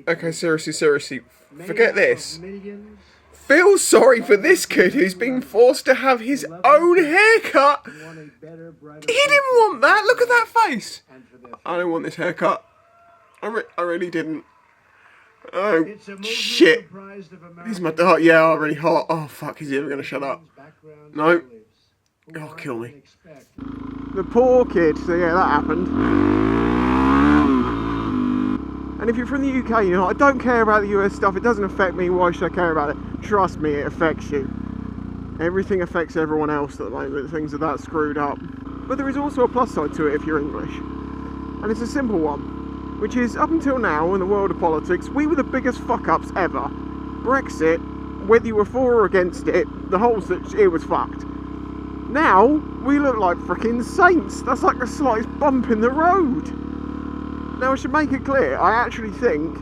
Okay, seriously, forget this. Feel sorry for this kid who's been forced to have his own haircut. He didn't want that. Look at that face. I don't want this haircut. I really didn't. Oh, shit. Here's my dart. Yeah, I'm really hot. Oh, fuck. Is he ever going to shut up? No. Oh, kill me. The poor kid. So, yeah, that happened. And if you're from the UK, you know, I don't care about the US stuff. It doesn't affect me. Why should I care about it? Trust me, it affects you. Everything affects everyone else at the moment. Things are that screwed up. But there is also a plus side to it if you're English. And it's a simple one, which is up until now in the world of politics, we were the biggest fuck-ups ever. Brexit, whether you were for or against it, the whole it was fucked. Now, we look like freaking saints. That's like the slightest bump in the road. Now, I should make it clear, I actually think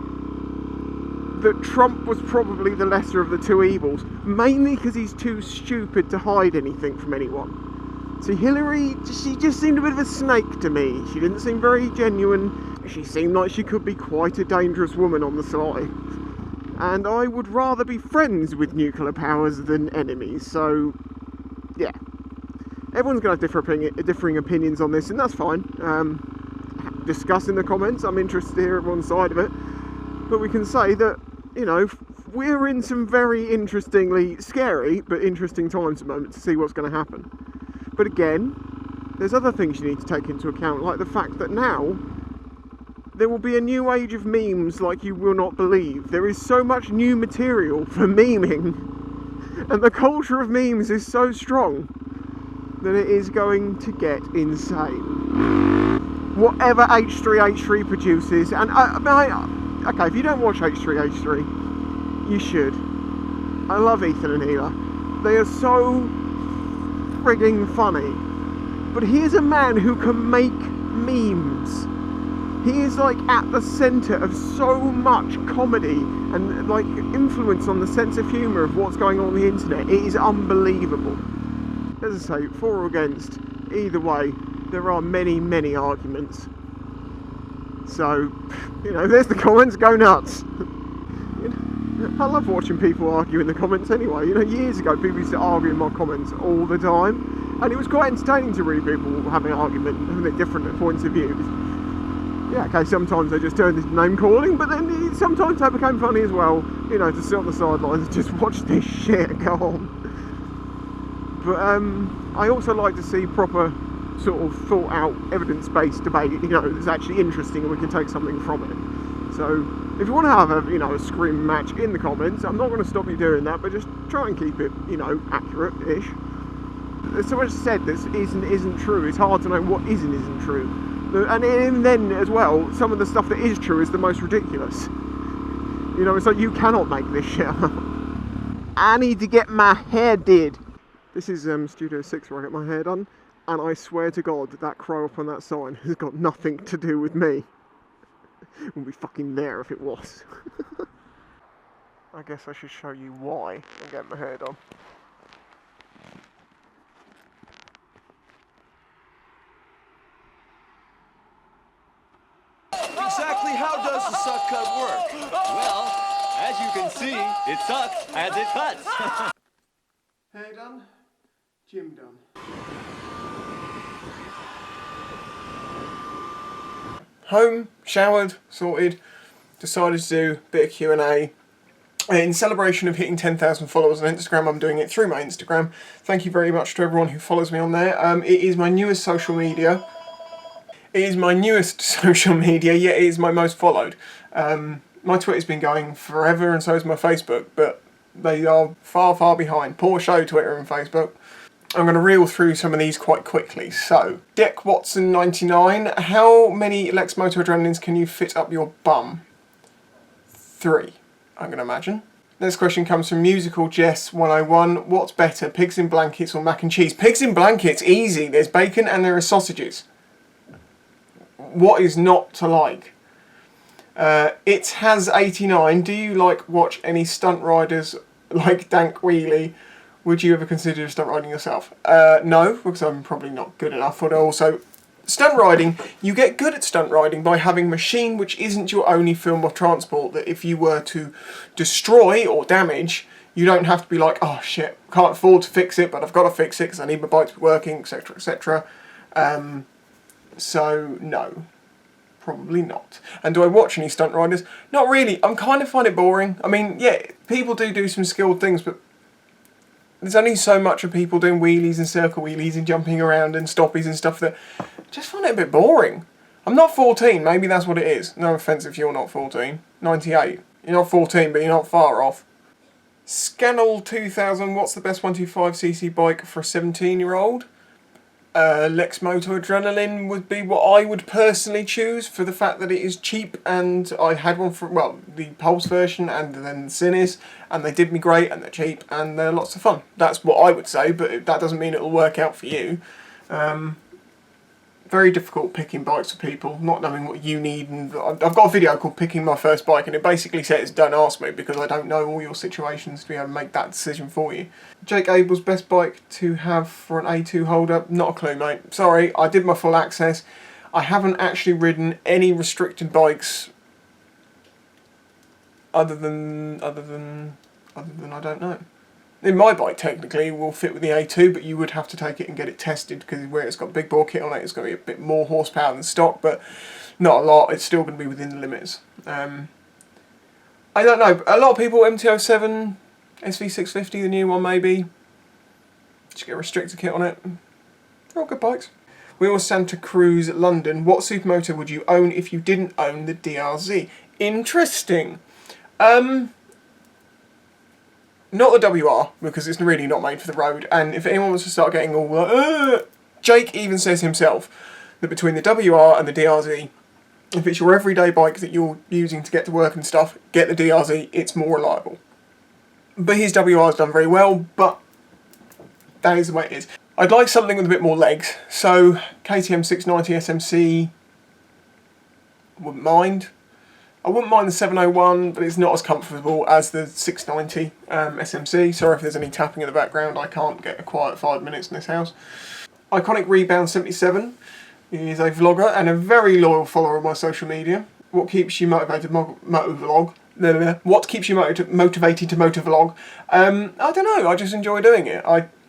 that Trump was probably the lesser of the two evils, mainly because he's too stupid to hide anything from anyone. So Hillary, she just seemed a bit of a snake to me. She didn't seem very genuine. She seemed like she could be quite a dangerous woman on the sly. And I would rather be friends with nuclear powers than enemies, so yeah. Everyone's going to have differing opinions on this, and that's fine. Discuss in the comments. I'm interested to hear everyone's side of it. But we can say that, you know, we're in some very interestingly scary but interesting times at the moment to see what's going to happen. But again, there's other things you need to take into account, like the fact that now there will be a new age of memes like you will not believe. There is so much new material for memeing, and the culture of memes is so strong that it is going to get insane. Whatever H3 produces, and okay, if you don't watch H3, you should. I love Ethan and Hila. They are so frigging funny. But here's a man who can make memes. He is like at the centre of so much comedy and like influence on the sense of humour of what's going on the internet. It is unbelievable. As I say, for or against, either way, there are many arguments. So, you know, there's the comments, go nuts. You know, I love watching people argue in the comments anyway. You know, years ago people used to argue in my comments all the time, and it was quite entertaining to read people having an argument, having their different points of view. Yeah, okay, sometimes they just turned into name calling, but then sometimes that became funny as well, you know, to sit on the sidelines and just watch this shit go on. But I also like to see proper sort of thought out evidence-based debate, you know, that's actually interesting and we can take something from it. So if you want to have a, you know, a scream match in the comments, I'm not going to stop you doing that, but just try and keep it, you know, accurate-ish. There's so much said that isn't true. It's hard to know what isn't true. And then as well, some of the stuff that is true is the most ridiculous. You know, it's like you cannot make this shit up. I need to get my hair did. This is Studio 6 where I get my hair done. And I swear to God, that crow up on that sign has got nothing to do with me. It would be fucking there if it was. I guess I should show you why I'm getting my hair done. Exactly how does the suck cut work? Well, as you can see, it sucks as it cuts. Hair done, gym done. Home, showered, sorted, decided to do a bit of Q&A. In celebration of hitting 10,000 followers on Instagram, I'm doing it through my Instagram. Thank you very much to everyone who follows me on there. It is my newest social media. It is my newest social media, yet it is my most followed. My Twitter's been going forever and so has my Facebook, but they are far behind. Poor show, Twitter and Facebook. I'm going to reel through some of these quite quickly. So, Deck Watson 99, how many Lex Moto Adrenalines can you fit up your bum? 3, I'm going to imagine. Next question comes from Musical Jess 101. What's better, pigs in blankets or mac and cheese? Pigs in blankets, easy. There's bacon and there are sausages. What is not to like? It has 89. Do you watch any stunt riders like Dank Wheelie? Would you ever consider stunt riding yourself? No, because I'm probably not good enough. Although also, Stunt riding, you get good at stunt riding by having a machine which isn't your only form of transport, that if you were to destroy or damage, you don't have to be like, oh shit, can't afford to fix it, but I've got to fix it because I need my bike to be working, etc, etc. So, no. Probably not. And do I watch any stunt riders? Not really. I'm kind of find it boring. I mean, yeah, people do some skilled things, but there's only so much of people doing wheelies and circle wheelies and jumping around and stoppies and stuff that I just find it a bit boring. I'm not 14, maybe that's what it is. No offence if you're not 14. 98. You're not 14, but you're not far off. Scannell 2000, what's the best 125cc bike for a 17-year-old? Lex Moto Adrenaline would be what I would personally choose, for the fact that it is cheap, and I had one for, well, the Pulse version and then the Cinis, and they did me great, and they're cheap, and they're lots of fun. That's what I would say, but that doesn't mean it'll work out for you. Very difficult picking bikes for people, not knowing what you need, and I've got a video called Picking My First Bike, and it basically says don't ask me, because I don't know all your situations to be able to make that decision for you. Jake Abel's best bike to have for an A2 holder, not a clue mate, sorry, I did my full access. I haven't actually ridden any restricted bikes other than I don't know. In my bike, technically, will fit with the A2, but you would have to take it and get it tested, because where it's got big bore kit on it, it's going to be a bit more horsepower than stock, but not a lot. It's still going to be within the limits. I don't know. A lot of people, MT-07, SV650, the new one maybe, just get a restrictor kit on it. They're all good bikes. Wheel Santa Cruz, London. What supermoto would you own if you didn't own the DRZ? Interesting. Not the WR, because it's really not made for the road, and if anyone wants to start getting all like, Jake even says himself that between the WR and the DRZ, if it's your everyday bike that you're using to get to work and stuff, get the DRZ, it's more reliable. But his WR's done very well, but that is the way it is. I'd like something with a bit more legs, so KTM 690 SMC, wouldn't mind. I wouldn't mind the 701, but it's not as comfortable as the 690 SMC. Sorry if there's any tapping in the background, I can't get a quiet 5 minutes in this house. Iconic Rebound 77 is a vlogger and a very loyal follower of my social media. What keeps you motivated motovlog? What keeps you motivated to motovlog? I don't know, I just enjoy doing it.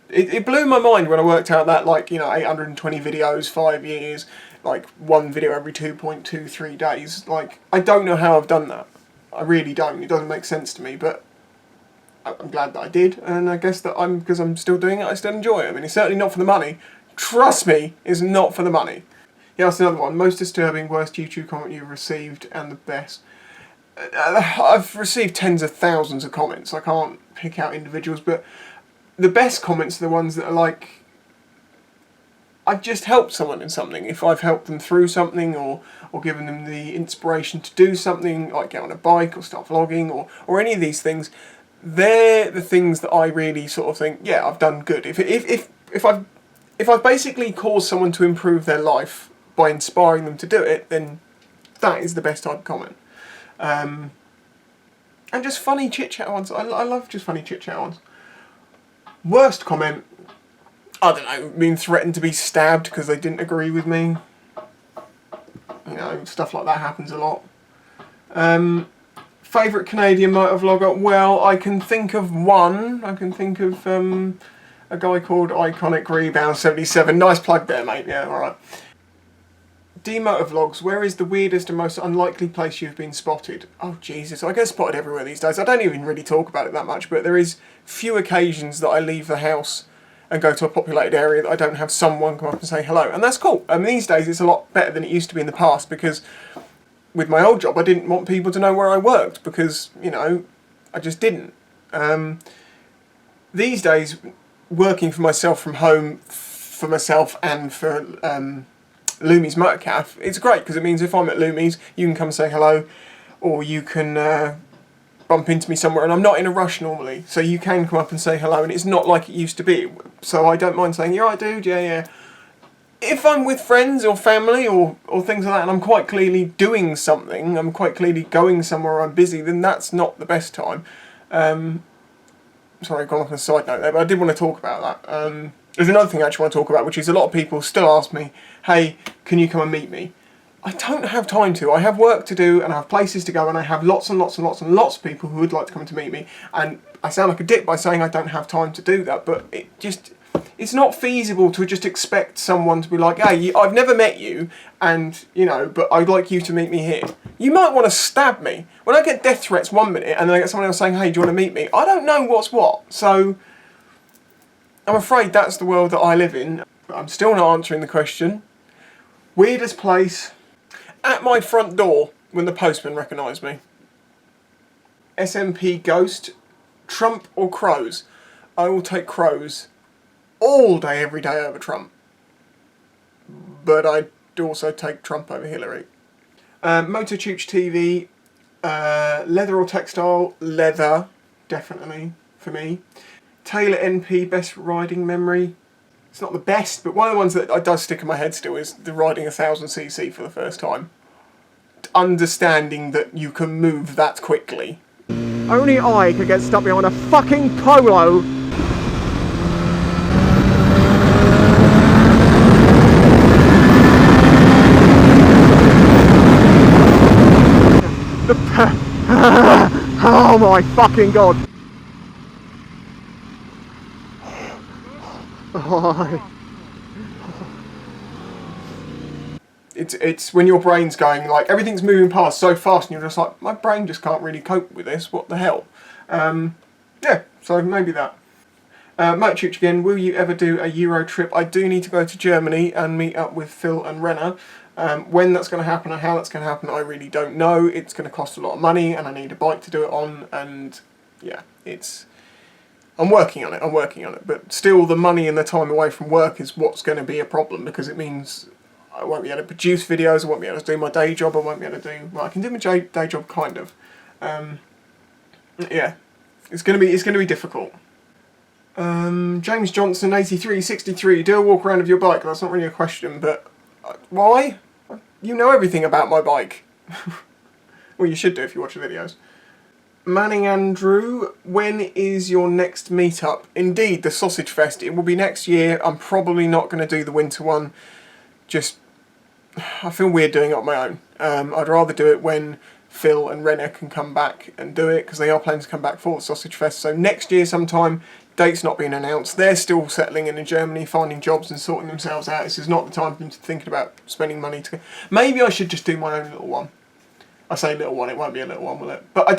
It blew my mind when I worked out that, like, you know, 820 videos, 5 years, like one video every 2.23 days. Like, I don't know how I've done that. I really don't. It doesn't make sense to me, but I'm glad that I did, and I guess that because I'm still doing it, I still enjoy it. I mean, it's certainly not for the money. Trust me, it's not for the money. Yeah, that's another one. Most disturbing, worst YouTube comment you've received, and the best. I've received tens of thousands of comments. I can't pick out individuals, but the best comments are the ones that are like, I've just helped someone in something. If I've helped them through something, or given them the inspiration to do something, like get on a bike or start vlogging, or any of these things, they're the things that I really sort of think, yeah, I've done good. If I've basically caused someone to improve their life by inspiring them to do it, then that is the best type of comment. And just funny chit chat ones. I love just funny chit chat ones. Worst comment, I don't know, being threatened to be stabbed because they didn't agree with me. You know, stuff like that happens a lot. Favourite Canadian motovlogger? Well, I can think of one. I can think of a guy called Iconic Rebound 77. Nice plug there, mate. Yeah, alright. D-Motovlogs, where is the weirdest and most unlikely place you've been spotted? Oh, Jesus, I get spotted everywhere these days. I don't even really talk about it that much, but there is few occasions that I leave the house and go to a populated area that I don't have someone come up and say hello. And that's cool. And these days it's a lot better than it used to be in the past, because with my old job I didn't want people to know where I worked, because, you know, I just didn't. These days, working for myself from home, for myself and for Lumi's Motor Cafe, it's great, because it means if I'm at Lumi's, you can come say hello, or you can bump into me somewhere, and I'm not in a rush normally, so you can come up and say hello, and it's not like it used to be, so I don't mind saying, "You alright, dude? Yeah, yeah." If I'm with friends or family or things like that, and I'm quite clearly doing something, I'm quite clearly going somewhere, I'm busy, then that's not the best time. Sorry, I've gone off on a side note there, but I did want to talk about that. There's another thing I actually want to talk about, which is a lot of people still ask me, hey, can you come and meet me? I don't have time to. I have work to do, and I have places to go, and I have lots and lots and lots and lots of people who would like to come to meet me, and I sound like a dick by saying I don't have time to do that, but it's not feasible to just expect someone to be like, hey, I've never met you, and, you know, but I'd like you to meet me here. You might want to stab me. When I get death threats 1 minute, and then I get someone else saying, hey, do you want to meet me? I don't know what's what, so I'm afraid that's the world that I live in. I'm still not answering the question. Weirdest place. At my front door, when the postman recognised me. SMP Ghost, Trump or Crows? I will take Crows all day, every day over Trump. But I'd also take Trump over Hillary. Mototooch TV, leather or textile? Leather, definitely, for me. Taylor NP, best riding memory. It's not the best, but one of the ones that does stick in my head still is the riding 1000cc for the first time. Understanding that you can move that quickly. Only I could get stuck behind a fucking Polo. Oh my fucking god. It's when your brain's going, like, everything's moving past so fast and you're just like, my brain just can't really cope with this, what the hell? Yeah, so maybe that. Mototooch again, will you ever do a Euro trip? I do need to go to Germany and meet up with Phil and Renner. When that's going to happen and how that's going to happen, I really don't know. It's going to cost a lot of money and I need a bike to do it on, and yeah, I'm working on it, but still the money and the time away from work is what's going to be a problem, because it means I won't be able to produce videos, I won't be able to do my day job, I won't be able to do, well, I can do my day job kind of. Yeah, it's going to be difficult. James Johnson 8363, do a walk around of your bike. That's not really a question, but why? You know everything about my bike. Well, you should do if you watch the videos. Manning Andrew, when is your next meetup? Indeed, the Sausage Fest. It will be next year. I'm probably not going to do the winter one. Just, I feel weird doing it on my own. I'd rather do it when Phil and Renner can come back and do it, because they are planning to come back for the Sausage Fest. So next year sometime, date's not being announced. They're still settling in Germany, finding jobs and sorting themselves out. This is not the time for them to think about spending money to go. Maybe I should just do my own little one. I say little one, it won't be a little one, will it? But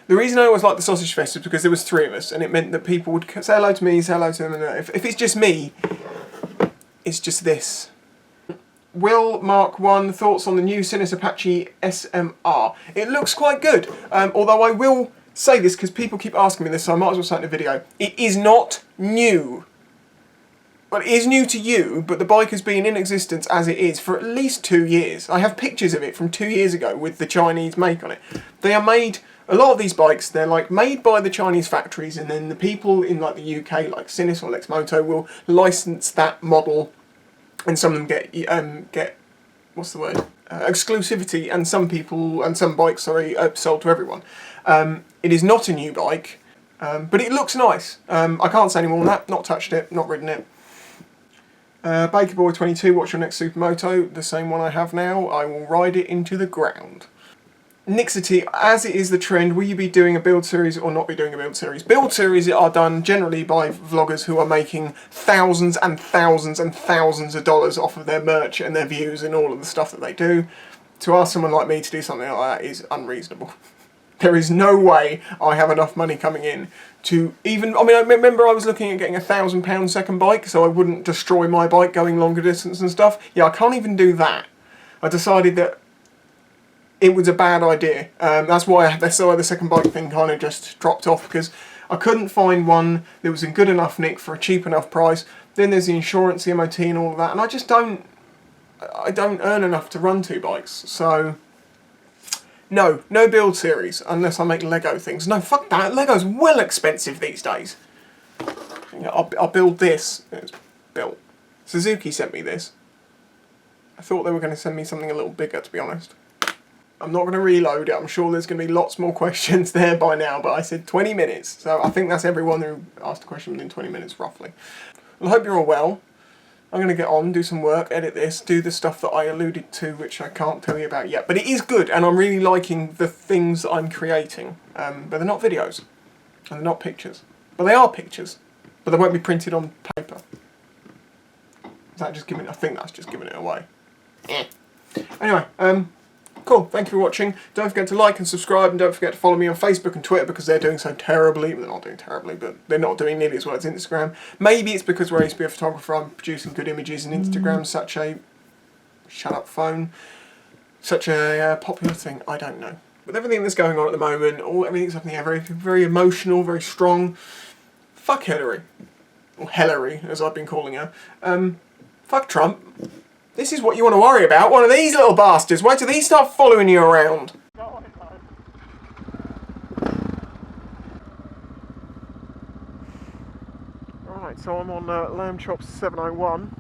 the reason I always liked the Sausage Fest is because there was 3 of us, and it meant that people would say hello to me, say hello to them, and if it's just me, it's just this. Will Mark 1, thoughts on the new Sinus Apache SMR? It looks quite good, although I will say this because people keep asking me this, so I might as well say it in a video. It is not new. Well, it is new to you, but the bike has been in existence as it is for at least 2 years. I have pictures of it from 2 years ago with the Chinese make on it. They are made, a lot of these bikes, they're like made by the Chinese factories, and then the people in like the UK, like Sinus or Lexmoto, will license that model, and some of them get what's the word? Exclusivity, and some bikes, sorry, are sold to everyone. It is not a new bike, but it looks nice. I can't say any more than that. Not touched it, not ridden it. Bakerboy22, what's your next supermoto? The same one I have now. I will ride it into the ground. Nixity, as it is the trend, will you be doing a build series or not be doing a build series? Build series are done generally by vloggers who are making thousands and thousands and thousands of dollars off of their merch and their views and all of the stuff that they do. To ask someone like me to do something like that is unreasonable. There is no way I have enough money coming in to even, I mean, I remember I was looking at getting a £1,000 second bike so I wouldn't destroy my bike going longer distance and stuff. Yeah, I can't even do that. I decided that it was a bad idea. That's why the second bike thing kind of just dropped off, because I couldn't find one that was in good enough nick for a cheap enough price. Then there's the insurance, the MOT and all of that, and I just don't earn enough to run 2 bikes, so no build series unless I make Lego things. No, fuck that, Lego's well expensive these days. I'll build this. It's built. Suzuki sent me this. I thought they were going to send me something a little bigger, to be honest. I'm not going to reload it. I'm sure there's going to be lots more questions there by now, but I said 20 minutes. So I think that's everyone who asked a question within 20 minutes, roughly. I hope you're all well. I'm going to get on, do some work, edit this, do the stuff that I alluded to, which I can't tell you about yet. But it is good, and I'm really liking the things that I'm creating. But they're not videos, and they're not pictures. But they are pictures, but they won't be printed on paper. Is that just giving? I think that's just giving it away. Anyway, cool. Thank you for watching. Don't forget to like and subscribe, and don't forget to follow me on Facebook and Twitter because they're doing so terribly. Well, they're not doing terribly, but they're not doing nearly as well as Instagram. Maybe it's because where I used to be a photographer, I'm producing good images, and Instagram's such a such a popular thing. I don't know. With everything that's going on at the moment, everything's happening very, very emotional, very strong. Fuck Hillary, or Hillary as I've been calling her. Fuck Trump. This is what you want to worry about. One of these little bastards. Wait till these start following you around. Right, so I'm on Lamb Chops 701.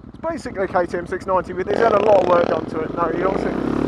It's basically a KTM 690, but it's had a lot of work done to it. No, you don't see.